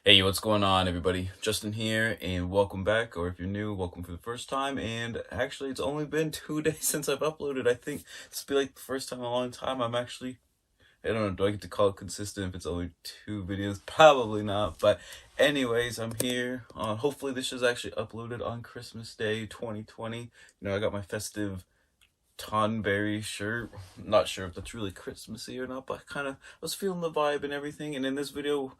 Hey, what's going on, everybody? Justin here, and welcome back, or if you're new, welcome for the first time. And actually, it's only been 2 days since I've uploaded. I think this will be like the first time in a long time I'm actually, I don't know, do I get to call it consistent if it's only 2 videos? Probably not, but anyways, I'm here. Hopefully this is actually uploaded on Christmas Day 2020. I got my festive Tonberry shirt. Not sure if that's really Christmassy or not, but I was feeling the vibe and everything. And in this video,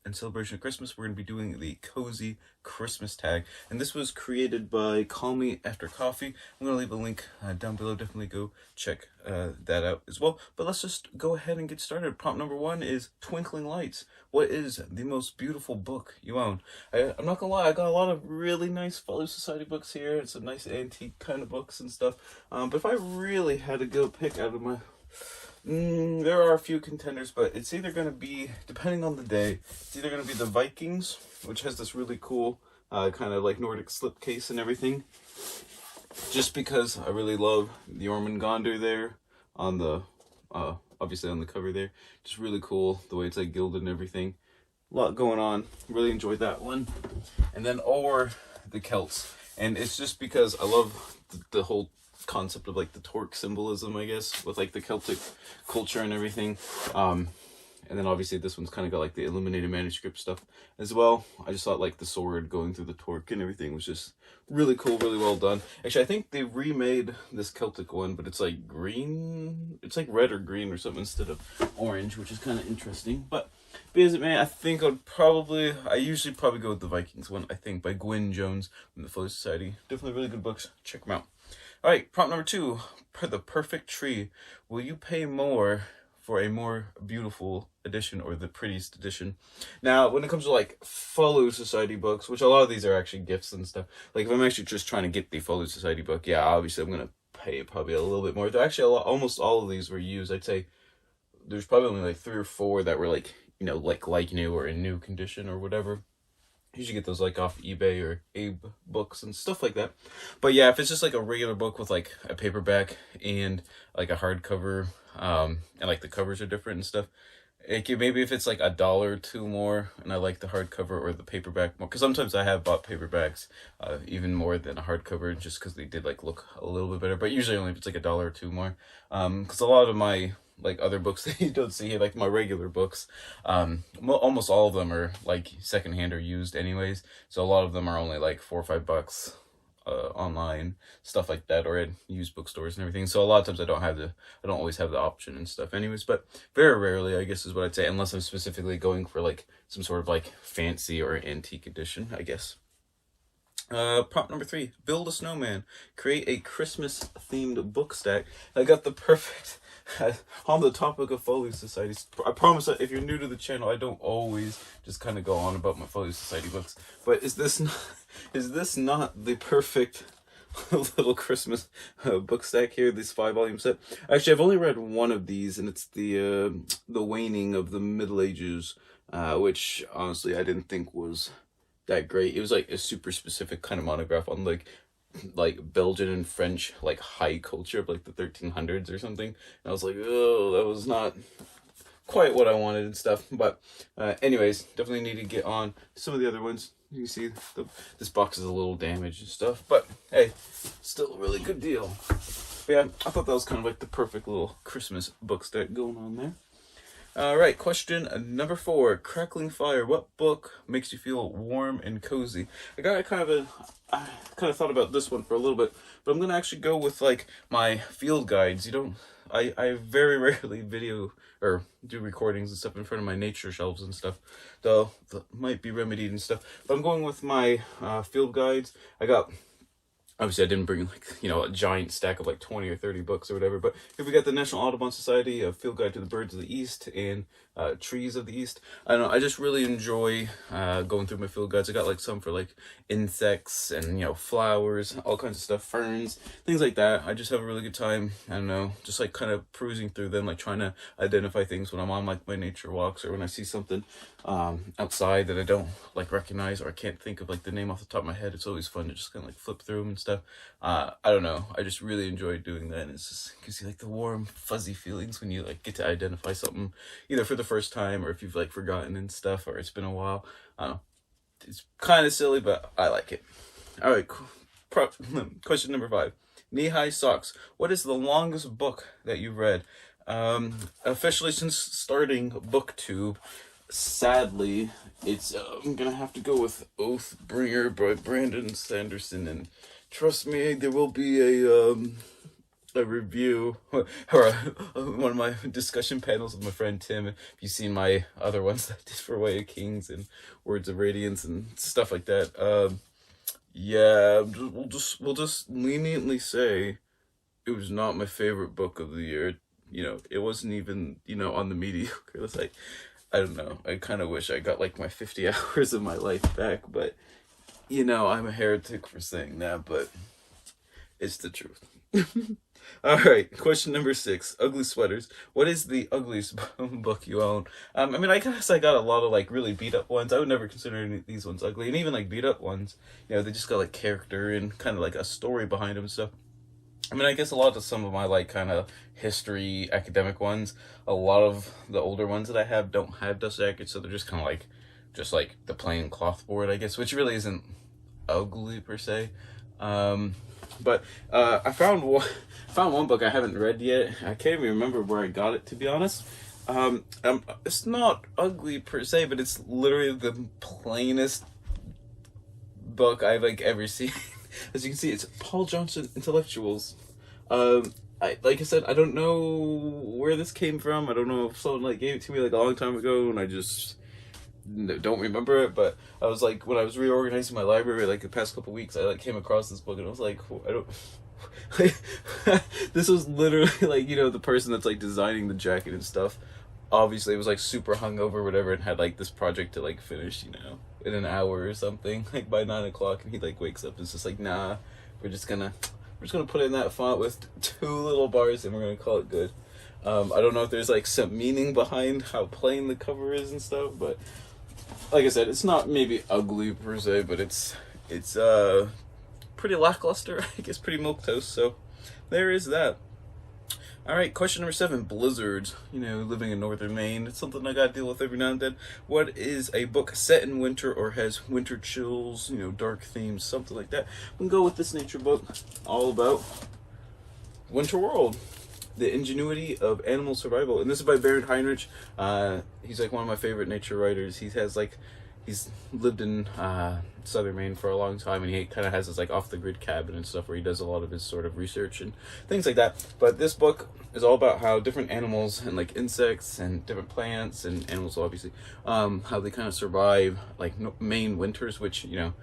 in celebration of Christmas, we're going to be doing the cozy Christmas tag. And this was created by Call Me After Coffee. I'm going to leave a link down below. Definitely go check that out as well. But let's just go ahead and get started. Prompt number 1 is Twinkling Lights. What is the most beautiful book you own? I'm not gonna lie, I got a lot of really nice Follow Society books here. It's a nice antique kind of books and stuff. But if I really had to go pick out of my... there are a few contenders, but it's either going to be, depending on the day, it's either going to be the Vikings, which has this really cool kind of like Nordic slipcase and everything. Just because I really love the Jormungandr there on the... obviously on the cover there. Just really cool, the way it's like gilded and everything. A lot going on. Really enjoyed that one. And then or the Celts. And it's just because I love the whole concept of like the torque symbolism, I guess, with like the Celtic culture and everything. And then obviously this one's kind of got like the illuminated manuscript stuff as well. I just thought like the sword going through the torque and everything was just really cool, really well done. Actually, I think they remade this Celtic one, but it's like green. It's like red or green or something instead of orange, which is kind of interesting. But be as it may, I think I usually probably go with the Vikings one, I think, by Gwyn Jones from the Follow Society. Definitely really good books. Check them out. All right, prompt number 2, the perfect tree. Will you pay more for a more beautiful edition or the prettiest edition? Now, when it comes to like Follow Society books, which a lot of these are actually gifts and stuff, like if I'm actually just trying to get the Follow Society book, yeah, obviously I'm gonna pay probably a little bit more. They're actually almost all of these were used. I'd say there's probably only like 3 or 4 that were like, like new or in new condition or whatever. You usually get those like off eBay or Abe books and stuff like that. But yeah, if it's just like a regular book with like a paperback and like a hardcover, and like the covers are different and stuff, maybe if it's like $1 or 2 more and I like the hardcover or the paperback more, because sometimes I have bought paperbacks even more than a hardcover just because they did like look a little bit better, but usually only if it's like $1 or 2 more, because a lot of my like other books that you don't see here, like my regular books, almost all of them are like secondhand or used anyways, so a lot of them are only like $4 or $5 online, stuff like that, or at used bookstores and everything. So a lot of times I don't always have the option and stuff anyways, but very rarely, I guess is what I'd say, unless I'm specifically going for like some sort of like fancy or antique edition, I guess. Prompt number 3, build a snowman. Create a Christmas themed book stack. I got the perfect on the topic of Folio Societies. I promise that if you're new to the channel, I don't always just kind of go on about my Folio Society books, but is this not the perfect little Christmas book stack here, this 5-volume set? Actually, I've only read one of these, and it's the Waning of the Middle Ages, which honestly I didn't think was that great. It was like a super specific kind of monograph on like Belgian and French like high culture of like the 1300s or something, and I was like, oh, that was not quite what I wanted and stuff. But anyways, definitely need to get on some of the other ones. You can see this box is a little damaged and stuff, but hey, still a really good deal. But yeah, I thought that was kind of like the perfect little Christmas book stack going on there. All right, question number 4, Crackling Fire. What book makes you feel warm and cozy? I kind of thought about this one for a little bit, but I'm gonna actually go with like my field guides. I very rarely video or do recordings and stuff in front of my nature shelves and stuff, though that might be remedied and stuff. But I'm going with my field guides. Obviously, I didn't bring like, a giant stack of like 20 or 30 books or whatever, but here we got the National Audubon Society, a Field Guide to the Birds of the East, and Trees of the East. I don't know, I just really enjoy going through my field guides. I got like some for like insects and, flowers, all kinds of stuff, ferns, things like that. I just have a really good time, I don't know, just like kind of perusing through them, like trying to identify things when I'm on like my nature walks, or when I see something outside that I don't like recognize, or I can't think of like the name off the top of my head. It's always fun to just kind of like flip through them and stuff. stuff. I don't know, I just really enjoy doing that, and it's just gives you like the warm fuzzy feelings when you like get to identify something either for the first time, or if you've like forgotten and stuff, or it's been a while. I don't know, it's kind of silly, but I like it. All right, question number 5. Knee-high socks. What is the longest book that you've read? Officially since starting Booktube, sadly, it's I'm gonna have to go with Oathbringer by Brandon Sanderson, and trust me, there will be a review or one of my discussion panels with my friend Tim. If you've seen my other ones that I did for Way of Kings and Words of Radiance and stuff like that, yeah, we'll just leniently say it was not my favorite book of the year. You know, it wasn't even, you know, on the mediocre. It's like, I don't know, I kind of wish I got like my 50 hours of my life back, but you know, I'm a heretic for saying that, but it's the truth. All right, question number 6. Ugly sweaters. What is the ugliest book you own? I mean, I guess I got a lot of like really beat up ones. I would never consider any of these ones ugly, and even like beat up ones, you know, they just got like character and kind of like a story behind them and stuff. I mean, I guess a lot of some of my like kind of history academic ones, a lot of the older ones that I have don't have dust jackets, so they're just kind of like the plain cloth board, I guess, which really isn't ugly per se. But I found one book I haven't read yet. I can't even remember where I got it, to be honest. It's not ugly per se, but it's literally the plainest book I've like ever seen. As you can see, it's Paul Johnson Intellectuals. Like I said, I don't know where this came from. I don't know if someone like gave it to me like a long time ago, and I just don't remember it. But I was like, when I was reorganizing my library like the past couple weeks, I like came across this book, and I was like, I don't. This was literally like, you know, the person that's like designing the jacket and stuff. Obviously, it was like super hungover or whatever, and had like this project to like finish, you know, in an hour or something, like by 9 o'clock, and he like wakes up and it's just like, nah, we're just gonna put in that font with 2 little bars and we're gonna call it good. I don't know if there's like some meaning behind how plain the cover is and stuff, but like I said, it's not maybe ugly per se, but it's pretty lackluster, I guess, pretty milquetoast. So there is that. All right, question number 7, blizzards. You know, living in northern Maine, it's something I gotta deal with every now and then. What is a book set in winter or has winter chills, you know, dark themes, something like that? We can go with this nature book, all about Winter World, the ingenuity of animal survival. And this is by Baron Heinrich. He's like one of my favorite nature writers. He's lived in southern Maine for a long time, and he kind of has this like off-the-grid cabin and stuff where he does a lot of his sort of research and things like that. But this book is all about how different animals and like insects and different plants and animals obviously, how they kind of survive like Maine winters, which, you know,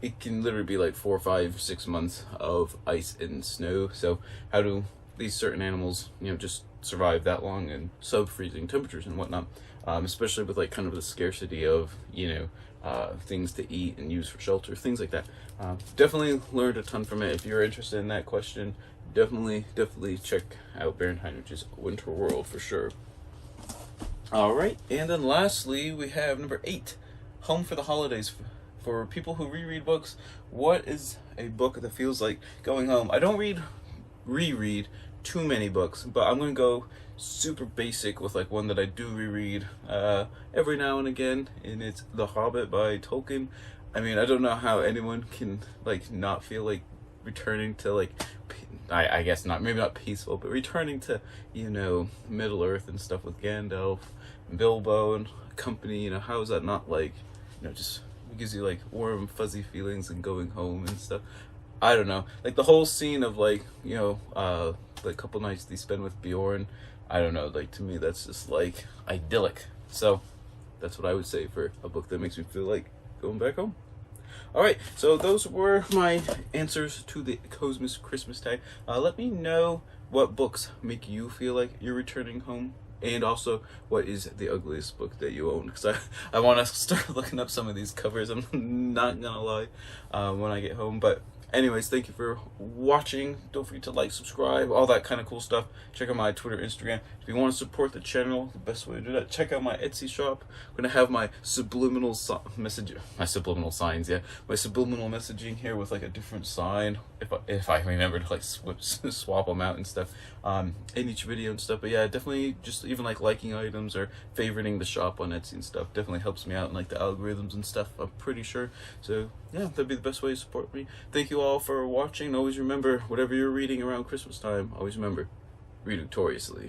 it can literally be like 4, 5, 6 months of ice and snow. So how do these certain animals, you know, just survive that long in sub-freezing temperatures and whatnot? Especially with like kind of the scarcity of, you know, things to eat and use for shelter, things like that. Definitely learned a ton from it. If you're interested in that question, definitely check out Baron Heinrich's Winter World for sure. All right, and then lastly, we have number 8, Home for the Holidays. For people who reread books, what is a book that feels like going home? I don't reread too many books, but I'm gonna go super basic with like one that I do reread every now and again, and it's The Hobbit by Tolkien. I mean, I don't know how anyone can like not feel like returning to like, I guess not, maybe not peaceful, but returning to, you know, Middle Earth and stuff with Gandalf and Bilbo and company. You know, how is that not like, you know, just gives you like warm fuzzy feelings and going home and stuff. I don't know, like the whole scene of like, you know, the couple nights they spend with Bjorn, I don't know, like to me that's just like idyllic. So that's what I would say for a book that makes me feel like going back home. All right, so those were my answers to the Cosmos Christmas tag. Let me know what books make you feel like you're returning home, and also what is the ugliest book that you own, because I want to start looking up some of these covers. I'm not gonna lie, when I get home. But Anyways, thank you for watching. Don't forget to like, subscribe, all that kind of cool stuff. Check out my Twitter, Instagram. If you want to support the channel, the best way to do that, check out my Etsy shop. I'm gonna have my subliminal subliminal signs, yeah, my subliminal messaging here with like a different sign, if I remember to like swap them out and stuff in each video and stuff. But yeah, definitely just even like liking items or favoriting the shop on Etsy and stuff definitely helps me out in like the algorithms and stuff, I'm pretty sure. So yeah, that'd be the best way to support me. Thank you all for watching. Always remember, whatever you're reading around Christmas time, always remember, read victoriously.